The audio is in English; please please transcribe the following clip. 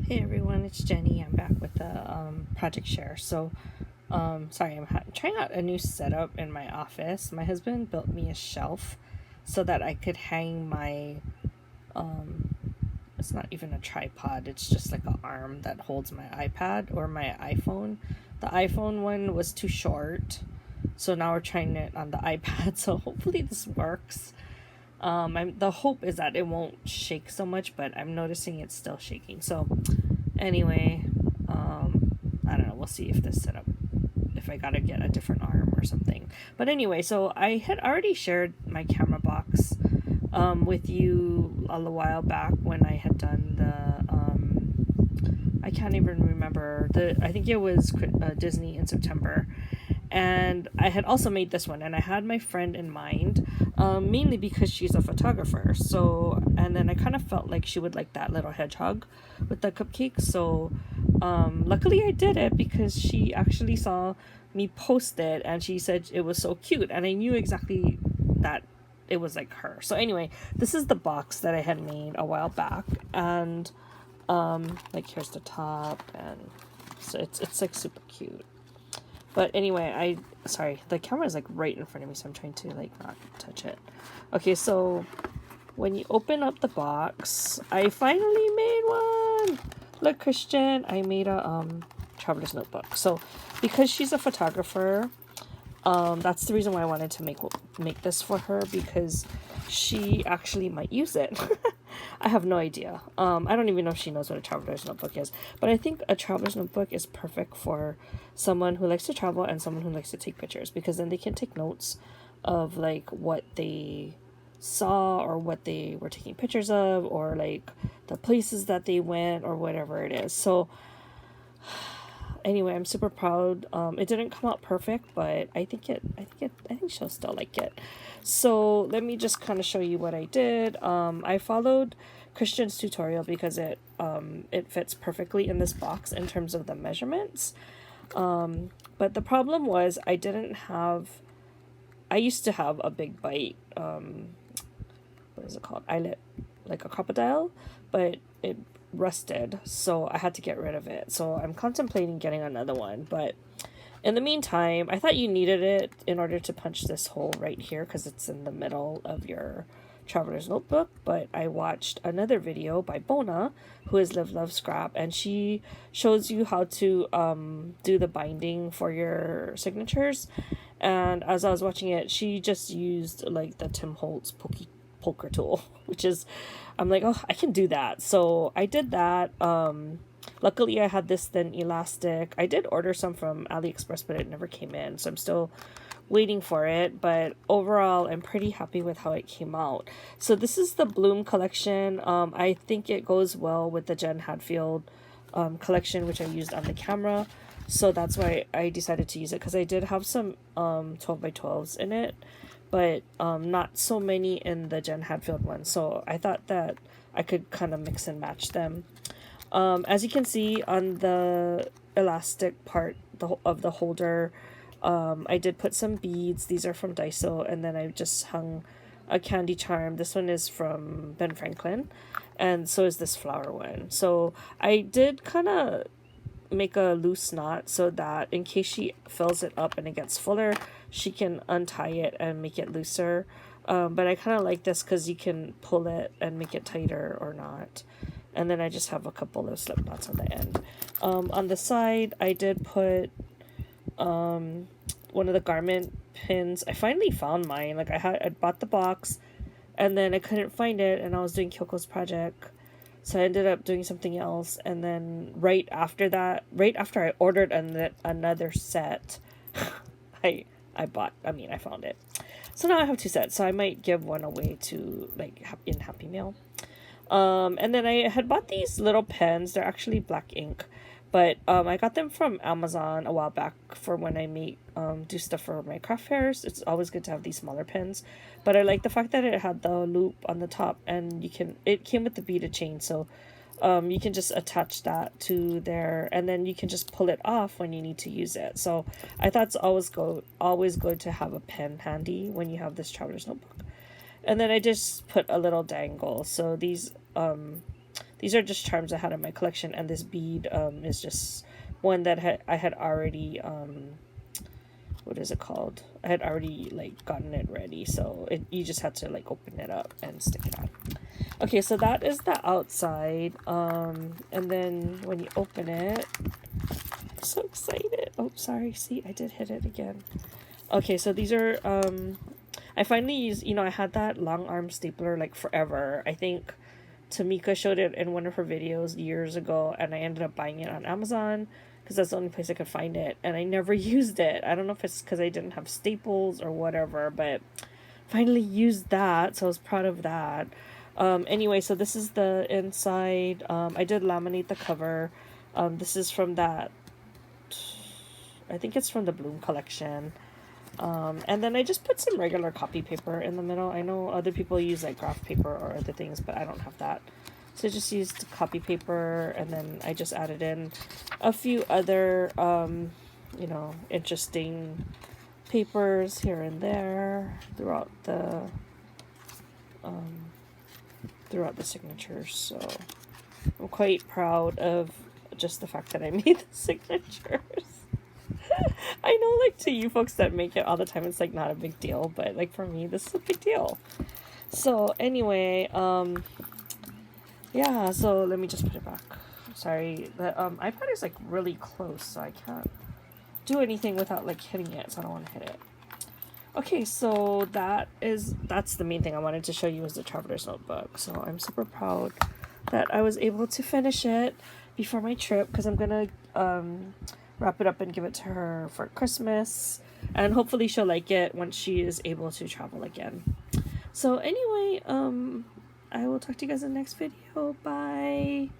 Hey everyone, it's Jenny. I'm back with the project share. Sorry, I'm trying out a new setup in my office. My husband built me a shelf so that I could hang my. Um, it's not even a tripod. It's just like an arm that holds my iPad or my iPhone. The iPhone one was too short, so now we're trying it on the iPad. So hopefully this works. The hope is that it won't shake so much, but I'm noticing it's still shaking. So anyway, I don't know. We'll see if this setup, if I gotta get a different arm or something. But anyway, so I had already shared my camera box with you a while back when I had done the I can't even remember I think it was Disney in September, and I had also made this one, and I had my friend in mind, mainly because she's a photographer. So, and then I kind of felt like she would like that little hedgehog with the cupcake. So, luckily I did it because she actually saw me post it, and she said it was so cute, and I knew exactly that it was like her. So anyway, this is the box that I had made a while back, and like here's the top, and so it's like super cute. But anyway, sorry, the camera is like right in front of me, so I'm trying to like not touch it. Okay, so when you open up the box, I finally made one. Look, Christian, I made a traveler's notebook. So because she's a photographer, that's the reason why I wanted to make this for her, because she actually might use it. I have no idea. I don't even know if she knows what a traveler's notebook is, but I think a traveler's notebook is perfect for someone who likes to travel and someone who likes to take pictures, because then they can take notes of like what they saw or what they were taking pictures of, or like the places that they went or whatever it is. So anyway, I'm super proud. It didn't come out perfect, but I think she'll still like it. So let me just kind of show you what I did. I followed Christian's tutorial because it fits perfectly in this box in terms of the measurements. But the problem was I used to have a big bite. What is it called? Eyelet, like a crocodile, but it rusted, so I had to get rid of it. So I'm contemplating getting another one, but in the meantime, I thought you needed it in order to punch this hole right here because it's in the middle of your traveler's notebook. But I watched another video by Bona, who is Live Love Scrap, and she shows you how to do the binding for your signatures. And as I was watching it, she just used like the Tim Holtz poker tool, which is, I'm like, oh, I can do that. So I did that. Luckily I had this thin elastic. I did order some from AliExpress, but it never came in, so I'm still waiting for it. But overall, I'm pretty happy with how it came out. So this is the Bloom collection. I think it goes well with the Jen Hadfield collection, which I used on the camera. So that's why I decided to use it, because I did have some 12 by 12s in it, but not so many in the Jen Hadfield one. So I thought that I could kind of mix and match them. As you can see on the elastic part of the holder, I did put some beads. These are from Daiso, and then I just hung a candy charm. This one is from Ben Franklin, and so is this flower one. So I did kind of make a loose knot so that in case she fills it up and it gets fuller, she can untie it and make it looser. But I kind of like this because you can pull it and make it tighter or not. And then I just have a couple of slip knots on the end. On the side, I did put one of the garment pins. I finally found mine. Like I bought the box, and then I couldn't find it, and I was doing Kyoko's project, so I ended up doing something else. And then right after I ordered another set, I found it. So now I have two sets. So I might give one away to like in Happy Meal. And then I had bought these little pens. They're actually black ink, but I got them from Amazon a while back for when I do stuff for my craft fairs. It's always good to have these smaller pens, but I like the fact that it had the loop on the top, and it came with the beaded chain, so you can just attach that to there, and then you can just pull it off when you need to use it. So I thought it's always good to have a pen handy when you have this traveler's notebook. And then I just put a little dangle. So these These are just charms I had in my collection, and this bead is just one that I had already what is it called? I had already like gotten it ready, so you just had to like open it up and stick it on. Okay, so that is the outside. And then when you open it, I'm so excited. Oh, sorry. See, I did hit it again. Okay, so these are I finally used, I had that long arm stapler like forever. I think Tamika showed it in one of her videos years ago, and I ended up buying it on Amazon because that's the only place I could find it, and I never used it. I don't know if it's because I didn't have staples or whatever, but finally used that, so I was proud of that. Anyway, so this is the inside. I did laminate the cover. This is from that, I think it's from the Bloom collection. And then I just put some regular copy paper in the middle. I know other people use like graph paper or other things, but I don't have that. So I just used copy paper, and then I just added in a few other, interesting papers here and there throughout the signatures. So I'm quite proud of just the fact that I made the signatures. I know, like, to you folks that make it all the time, it's like not a big deal, but like for me, this is a big deal. So anyway, yeah, so let me just put it back. Sorry, the iPad is like really close, so I can't do anything without like hitting it, so I don't want to hit it. Okay, so that's the main thing I wanted to show you, is the Traveler's Notebook. So I'm super proud that I was able to finish it before my trip, because I'm gonna wrap it up and give it to her for Christmas, and hopefully she'll like it once she is able to travel again. So anyway, I will talk to you guys in the next video. Bye.